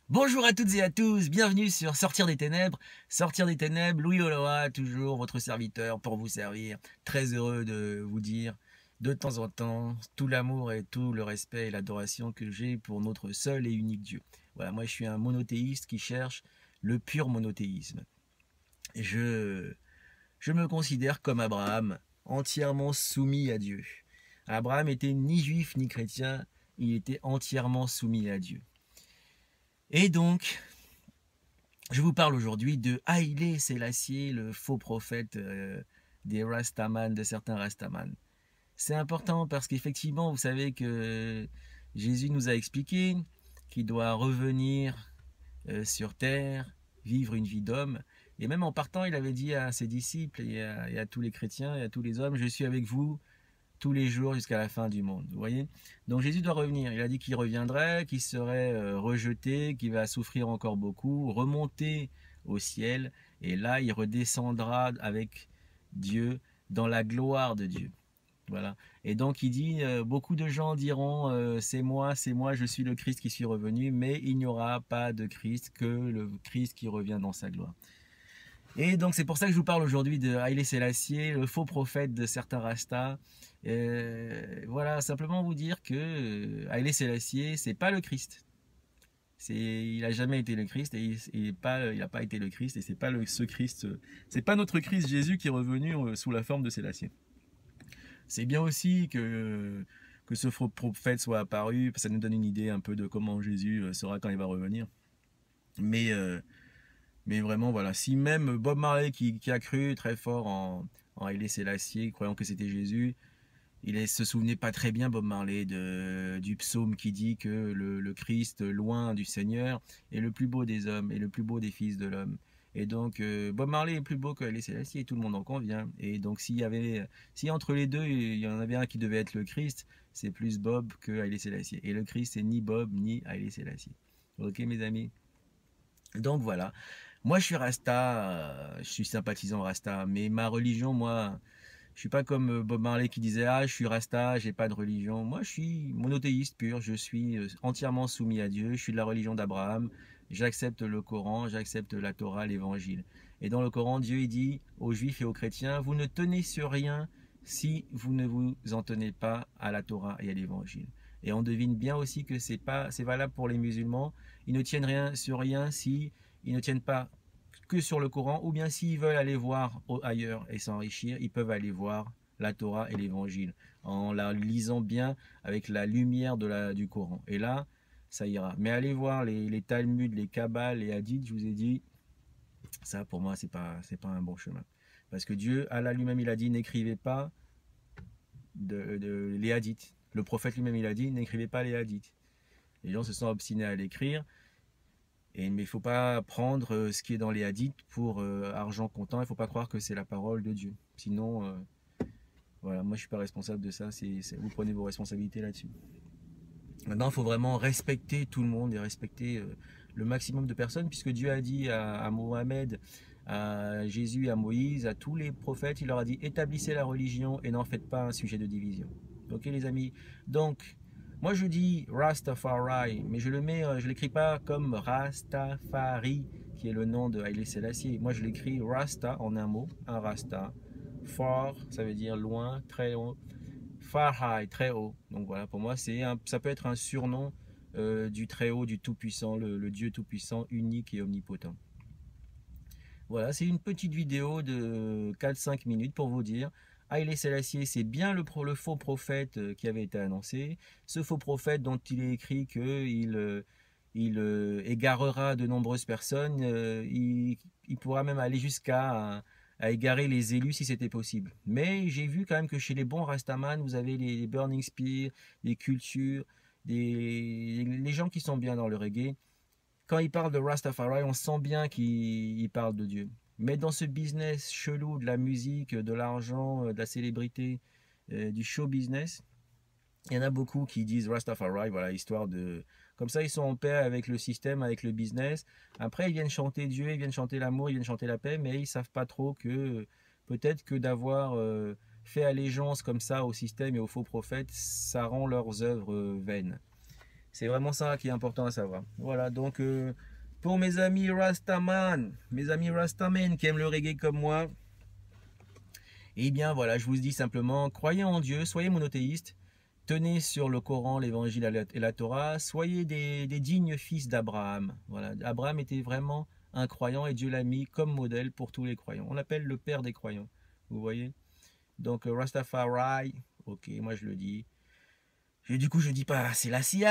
Bonjour à toutes et à tous, bienvenue sur Sortir des Ténèbres. Sortir des Ténèbres, Louis Oloa, toujours votre serviteur pour vous servir. Très heureux de vous dire de temps en temps tout l'amour et tout le respect et l'adoration que j'ai pour notre seul et unique Dieu. Voilà, moi je suis un monothéiste qui cherche le pur monothéisme. Je, je me considère comme Abraham, entièrement soumis à Dieu. Abraham était ni juif ni chrétien, il était entièrement soumis à Dieu. Et donc, je vous parle aujourd'hui de Haïlé Sélassié, le faux prophète des Rastaman, de certains Rastaman. C'est important parce qu'effectivement, vous savez que Jésus nous a expliqué qu'il doit revenir sur terre, vivre une vie d'homme. Et même en partant, il avait dit à ses disciples et à tous les chrétiens et à tous les hommes, je suis avec vous tous les jours jusqu'à la fin du monde. Vous voyez? Donc Jésus doit revenir. Il a dit qu'il reviendrait, qu'il serait rejeté, qu'il va souffrir encore beaucoup, remonter au ciel, et là il redescendra avec Dieu dans la gloire de Dieu. Voilà. Et donc il dit, beaucoup de gens diront, c'est moi, je suis le Christ qui suis revenu, mais il n'y aura pas de Christ que le Christ qui revient dans sa gloire. Et donc c'est pour ça que je vous parle aujourd'hui de Haïlé Sélassié, le faux prophète de certains Rastas. Voilà, simplement vous dire que Haïlé Sélassié, c'est pas le Christ. Il a jamais été le Christ et il n'a pas été le Christ et c'est pas ce Christ, c'est pas notre Christ Jésus qui est revenu sous la forme de Sélassié. C'est bien aussi que ce faux prophète soit apparu, ça nous donne une idée un peu de comment Jésus sera quand il va revenir. Mais Mais vraiment, voilà. Si même Bob Marley, qui a cru très fort en Haïlé Sélassié, croyant que c'était Jésus, se souvenait pas très bien, Bob Marley, du psaume qui dit que le Christ, loin du Seigneur, est le plus beau des hommes et le plus beau des fils de l'homme. Et donc, Bob Marley est plus beau que Haïlé Sélassié, tout le monde en convient. Et donc, si entre les deux, il y en avait un qui devait être le Christ, c'est plus Bob que Haïlé Sélassié. Et le Christ, c'est ni Bob ni Haïlé Sélassié. Ok, mes amis? Donc voilà. Moi, je suis Rasta, je suis sympathisant Rasta, mais ma religion, moi, je suis pas comme Bob Marley qui disait ah, je suis Rasta, j'ai pas de religion. Moi, je suis monothéiste pur, je suis entièrement soumis à Dieu, je suis de la religion d'Abraham, j'accepte le Coran, j'accepte la Torah, l'Évangile. Et dans le Coran, Dieu il dit aux Juifs et aux chrétiens, vous ne tenez sur rien si vous ne vous en tenez pas à la Torah et à l'Évangile. Et on devine bien aussi que c'est valable pour les musulmans. Ils ne tiennent rien sur rien si ils ne tiennent pas que sur le Coran, ou bien s'ils veulent aller voir ailleurs et s'enrichir, ils peuvent aller voir la Torah et l'Évangile en la lisant bien avec la lumière du Coran. Et là, ça ira. Mais allez voir les Talmuds, les Kabbales, les Hadiths, je vous ai dit, ça pour moi, c'est pas un bon chemin. Parce que Dieu, Allah lui-même, il a dit, n'écrivez pas les Hadiths. Le prophète lui-même, il a dit, n'écrivez pas les Hadiths. Les gens se sont obstinés à l'écrire, mais il ne faut pas prendre ce qui est dans les hadiths pour argent comptant. Il ne faut pas croire que c'est la parole de Dieu. Sinon, voilà, moi je ne suis pas responsable de ça. Vous prenez vos responsabilités là-dessus. Maintenant, il faut vraiment respecter tout le monde et respecter le maximum de personnes, puisque Dieu a dit à Mohamed, à Jésus, à Moïse, à tous les prophètes, il leur a dit établissez la religion et n'en faites pas un sujet de division. Ok les amis. Donc, moi je dis Rastafari, mais je l'écris pas comme Rastafari, qui est le nom de Haïlé Sélassié. Moi je l'écris Rasta en un mot, un Rasta. Far, ça veut dire loin, très haut. Far high, très haut. Donc voilà, pour moi ça peut être un surnom du très haut, du tout-puissant, le Dieu tout-puissant, unique et omnipotent. Voilà, c'est une petite vidéo de 4-5 minutes pour vous dire Haïlé Sélassié, c'est bien le faux prophète qui avait été annoncé. Ce faux prophète dont il est écrit qu'il égarera de nombreuses personnes. Il pourra même aller à égarer les élus si c'était possible. Mais j'ai vu quand même que chez les bons Rastaman, vous avez les Burning Spear, les cultures, les gens qui sont bien dans le reggae. Quand il parle de Rastafari, on sent bien qu'il parle de Dieu. Mais dans ce business chelou de la musique, de l'argent, de la célébrité, du show business, il y en a beaucoup qui disent Rastafari, voilà, histoire de... Comme ça, ils sont en paix avec le système, avec le business. Après, ils viennent chanter Dieu, ils viennent chanter l'amour, ils viennent chanter la paix, mais ils ne savent pas trop que peut-être que d'avoir fait allégeance comme ça au système et aux faux prophètes, ça rend leurs œuvres vaines. C'est vraiment ça qui est important à savoir. Voilà, donc pour mes amis Rastaman, mes amis Rastaman qui aiment le reggae comme moi, eh bien voilà, je vous dis simplement, croyez en Dieu, soyez monothéistes, tenez sur le Coran, l'Évangile et la Torah, soyez des dignes fils d'Abraham. Voilà, Abraham était vraiment un croyant et Dieu l'a mis comme modèle pour tous les croyants. On l'appelle le père des croyants, vous voyez. Donc Rastafari, ok, moi je le dis. Et du coup, je dis pas Selassie.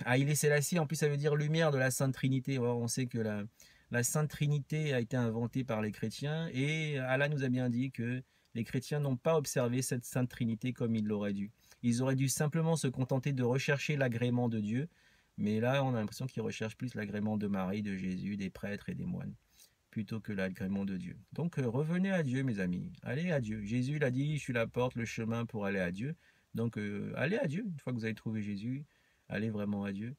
Haïlé Selassie, en plus, ça veut dire lumière de la Sainte Trinité. Or, on sait que la Sainte Trinité a été inventée par les chrétiens et Allah nous a bien dit que les chrétiens n'ont pas observé cette Sainte Trinité comme ils l'auraient dû. Ils auraient dû simplement se contenter de rechercher l'agrément de Dieu, mais là, on a l'impression qu'ils recherchent plus l'agrément de Marie, de Jésus, des prêtres et des moines, plutôt que l'agrément de Dieu. Donc revenez à Dieu, mes amis. Allez à Dieu. Jésus l'a dit, je suis la porte, le chemin pour aller à Dieu. Donc allez à Dieu. Une fois que vous avez trouvé Jésus, allez vraiment à Dieu.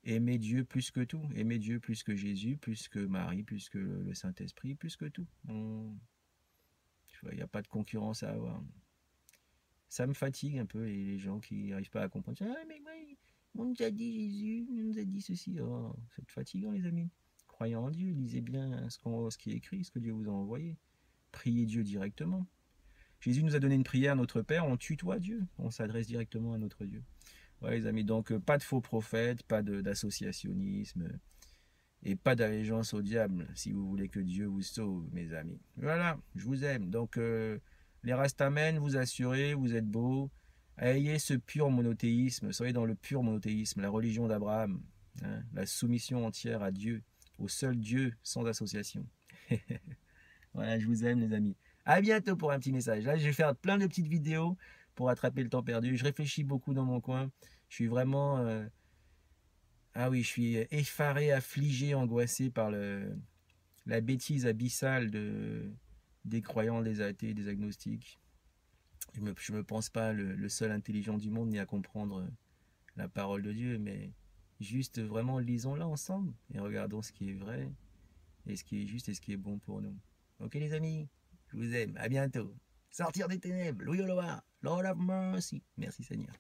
Aimez Dieu plus que tout. Aimez Dieu plus que Jésus, plus que Marie, plus que le Saint-Esprit, plus que tout. Il n'y a pas de concurrence à avoir. Ça me fatigue un peu les gens qui n'arrivent pas à comprendre. Ah, mais oui, on nous a dit Jésus, on nous a dit ceci. Oh, c'est fatigant, les amis. Croyez en Dieu, lisez bien ce qui est écrit, ce que Dieu vous a envoyé. Priez Dieu directement. Jésus nous a donné une prière, notre Père, on tutoie Dieu, on s'adresse directement à notre Dieu. Voilà les amis, donc pas de faux prophètes, pas d'associationnisme et pas d'allégeance au diable si vous voulez que Dieu vous sauve, mes amis. Voilà, je vous aime. Donc les Rastamen, vous assurez, vous êtes beaux. Ayez ce pur monothéisme, soyez dans le pur monothéisme, la religion d'Abraham, hein, la soumission entière à Dieu, au seul Dieu sans association. Voilà, je vous aime les amis. À bientôt pour un petit message. Là, je vais faire plein de petites vidéos pour attraper le temps perdu. Je réfléchis beaucoup dans mon coin. Je suis vraiment... Ah oui, je suis effaré, affligé, angoissé par la bêtise abyssale des croyants, des athées, des agnostiques. Je me pense pas le seul intelligent du monde ni à comprendre la parole de Dieu, mais juste vraiment lisons-la ensemble et regardons ce qui est vrai et ce qui est juste et ce qui est bon pour nous. Ok les amis, je vous aime, à bientôt. Sortir des ténèbres, Louis Oloa, Lord of Mercy. Merci Seigneur.